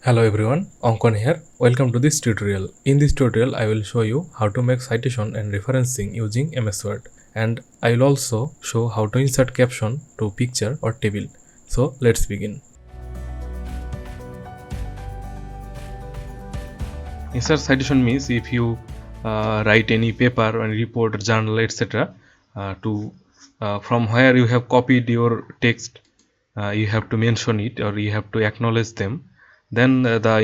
Hello everyone, Ankon here. Welcome to this tutorial. In this tutorial, I will show you how to make citation and referencing using MS Word. And I will also show how to insert caption to picture or table. So let's begin. Insert citation means if you write any paper or report, journal, etc. To from where you have copied your text, you have to mention it or you have to acknowledge them. Then the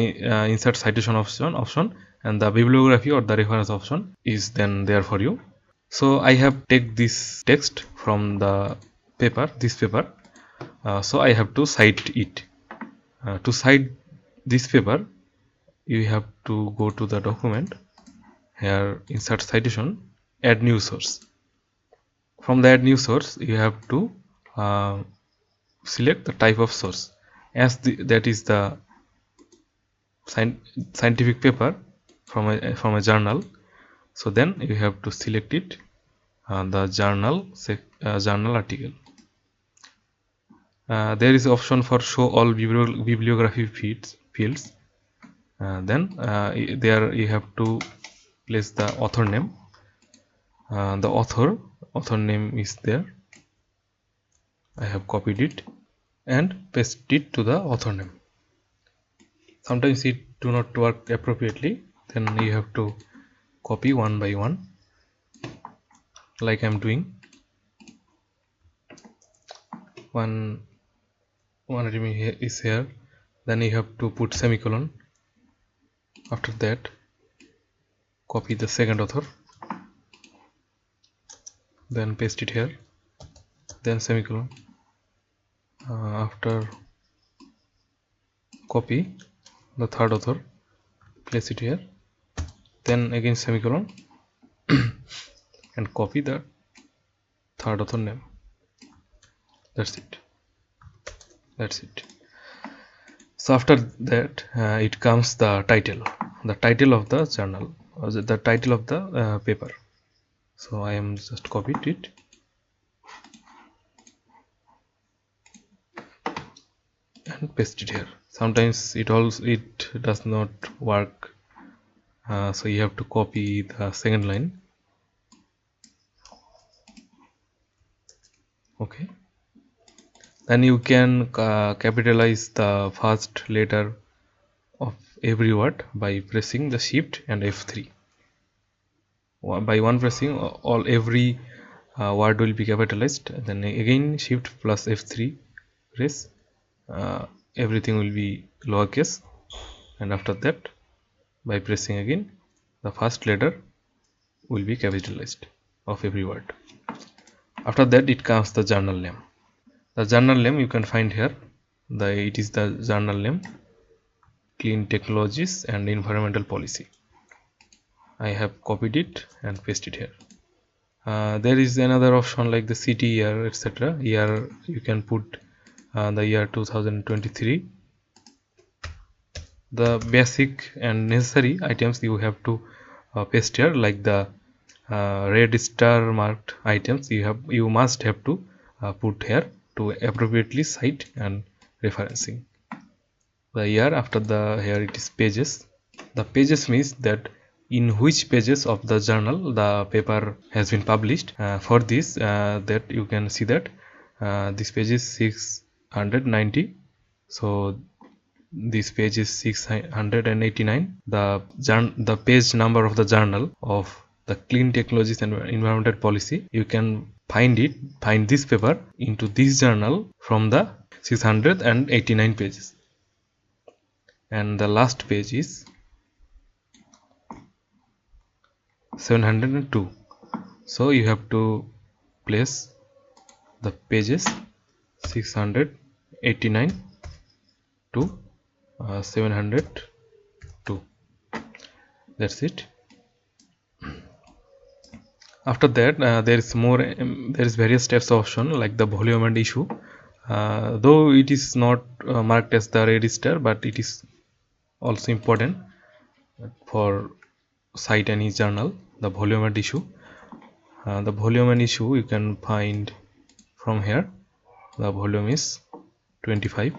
insert citation option and the bibliography or the reference option is then there for you. So I have take this text from the paper, this paper. So I have to cite it. To cite this paper, you have to go to the document. Here insert citation, add new source. From the add new source, you have to select the type of source. As that is the scientific paper from a journal, so then you have to select it the journal article. There is option for show all bibliography fields. Then there you have to place the author name. The author name is there. I have copied it and paste it to the author name. Sometimes it do not work appropriately, then you have to copy one by one like I'm doing. One is here, then you have to put semicolon. After that copy the second author, then paste it here, then semicolon. After copy the third author, place it here, then again semicolon and copy the third author name. That's it. So after that it comes the title of the journal, or the title of the paper. So I am just copied it and paste it here. Sometimes it does not work, so you have to copy the second line. Okay, then you can capitalize the first letter of every word by pressing the shift and F3. By one pressing, every word will be capitalized, then again shift plus F3 press, everything will be lowercase, and after that by pressing again the first letter will be capitalized of every word. After that it comes the journal name. The journal name you can find here. It is the journal name Clean Technologies and Environmental Policy. I have copied it and pasted here. There is another option like the city, year, etc. Year you can put the year 2023. The basic and necessary items you have to paste here, like the red star marked items you must have to put here to appropriately cite and referencing. The year, after the here it is pages. The pages means that in which pages of the journal the paper has been published. For this that you can see that this page is 690, so this page is 689. The page number of the journal of the Clean Technologies and Environmental Policy, you can find this paper into this journal from the 689 pages, and the last page is 702. So you have to place the pages 689 to 702. That's it. After that there is various steps option like the volume and issue. Though it is not marked as the register, but it is also important for cite any journal. The volume and issue. The volume and issue you can find from here. The volume is 25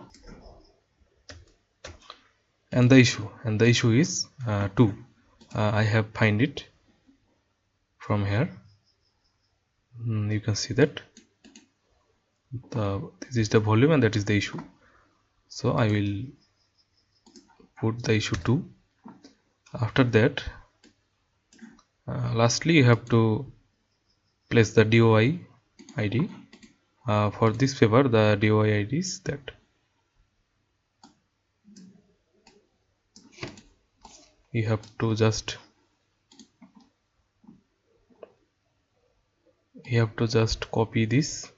and the issue is 2. I have find it from here. You can see that this is the volume and that is the issue. So I will put the issue 2. After that, lastly you have to place the DOI ID. For this paper, the DOI ID is that. You have to just copy this.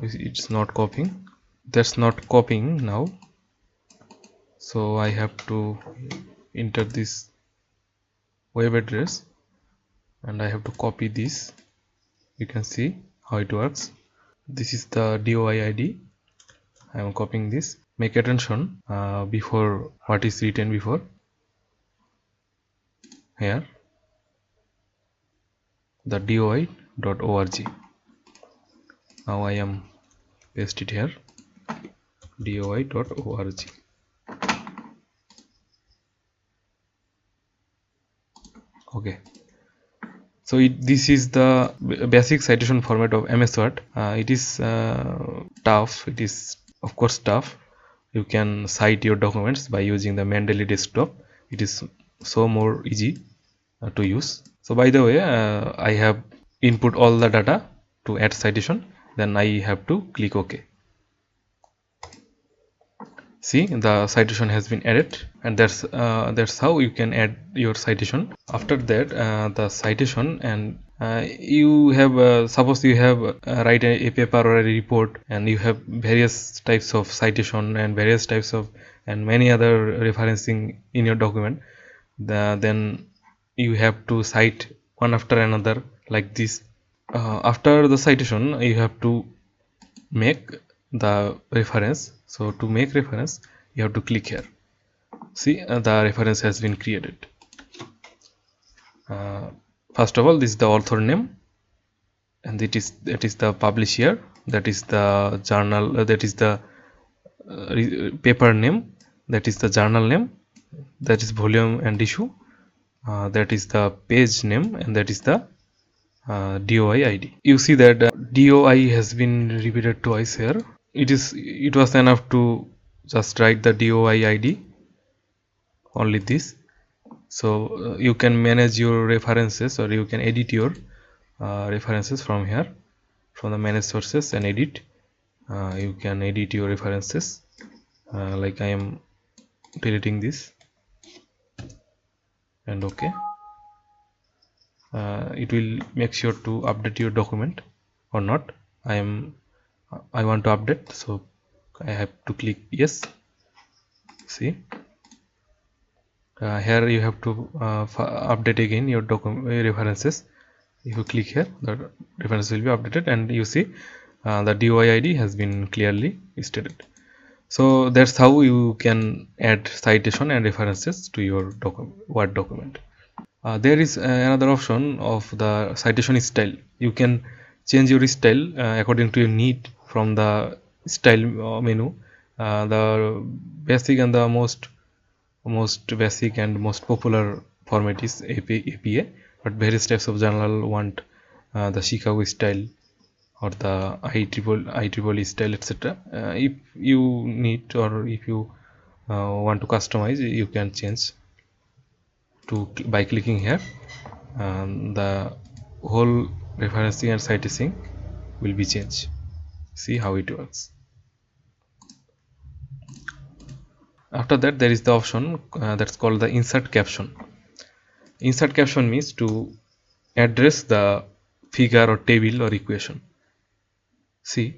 It's not copying. That's not copying now. So I have to enter this web address and I have to copy this. You can see how it works. This is the DOI ID. I am copying this. Make attention before what is written before here, the doi.org. Now I am paste it here, doi.org. Okay, so this is the basic citation format of MS Word. It is tough. It is of course tough. You can cite your documents by using the Mendeley desktop. It is so more easy to use. So by the way, I have input all the data to add citation. Then I have to click OK. See, the citation has been added, and that's how you can add your citation. After that, the citation, and you have suppose you have write a paper or a report, and you have various types of citation and various types of and many other referencing in your document. Then you have to cite one after another like this. After the citation, you have to make the reference. So to make reference, you have to click here. See, the reference has been created. First of all, this is the author name, and that is the publisher, that is the journal, that is the paper name, that is the journal name, that is volume and issue, that is the page name, and that is the DOI ID. You see that DOI has been repeated twice here. It was enough to just write the DOI ID, only this. So you can manage your references, or you can edit your references from here, from the manage sources, and edit. You can edit your references like I am deleting this, and OK. It will make sure to update your document or not. I want to update, so I have to click yes. See, here you have to update again your document references. If you click here, the reference will be updated, and you see the DOI ID has been clearly stated. So that's how you can add citation and references to your Word document. There is another option of the citation style. You can change your style according to your need from the style menu. The basic and the most basic and most popular format is APA, but various types of journal want the Chicago style or the IEEE style, etc. If you need, or if you want to customize, you can change by clicking here. The whole referencing and citing will be changed. See how it works. After that, there is the option that's called the insert caption. Insert caption means to address the figure or table or equation. See,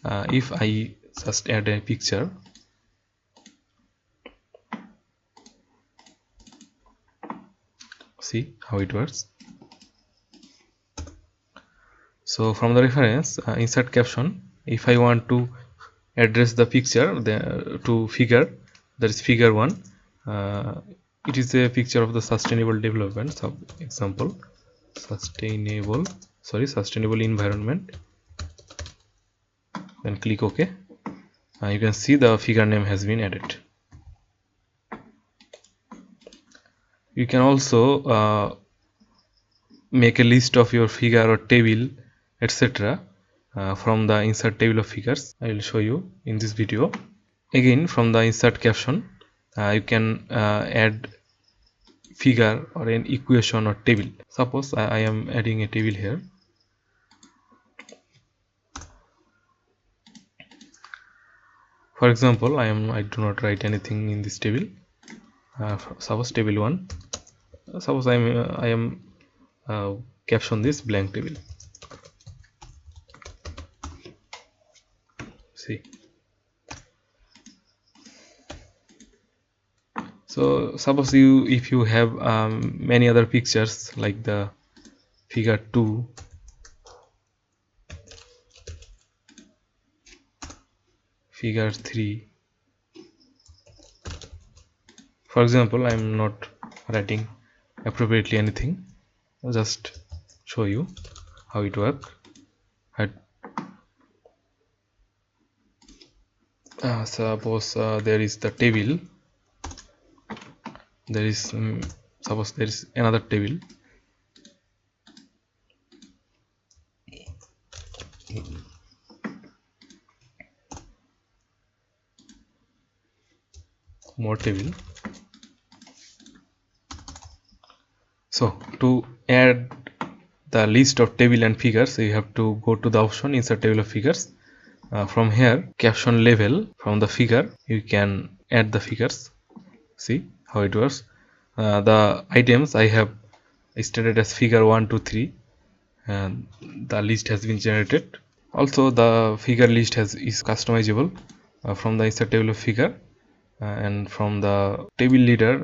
if I just add a picture, see how it works. So from the reference insert caption, if I want to address the picture to figure, that is figure 1, it is a picture of the sustainable development. So example, sustainable environment, then click OK. You can see the figure name has been added. You can also make a list of your figure or table, etc. From the insert table of figures. I will show you in this video. Again, from the insert caption, you can add figure or an equation or table. Suppose I am adding a table here. For example, I do not write anything in this table. Suppose table 1. Suppose I am caption this blank table. See. So suppose if you have many other pictures like the figure 2, figure 3. For example, I am not writing appropriately anything. I'll just show you how it works. Suppose there is the table. There is suppose there is another table. More table. So to add the list of table and figures, you have to go to the option insert table of figures. From here, caption level, from the figure you can add the figures. See how it works. The items I have stated as figure 1 2 3, and the list has been generated. Also the figure list is customizable from the insert table of figure, and from the table leader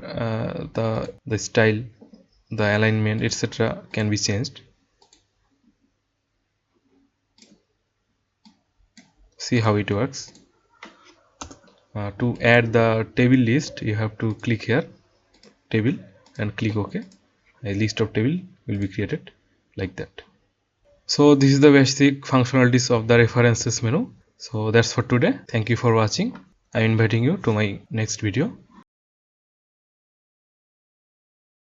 the style, the alignment, etc. can be changed. See how it works. To add the table list, you have to click here table and click OK. A list of table will be created like that. So this is the basic functionalities of the references menu. So that's for today. Thank you for watching. I'm inviting you to my next video.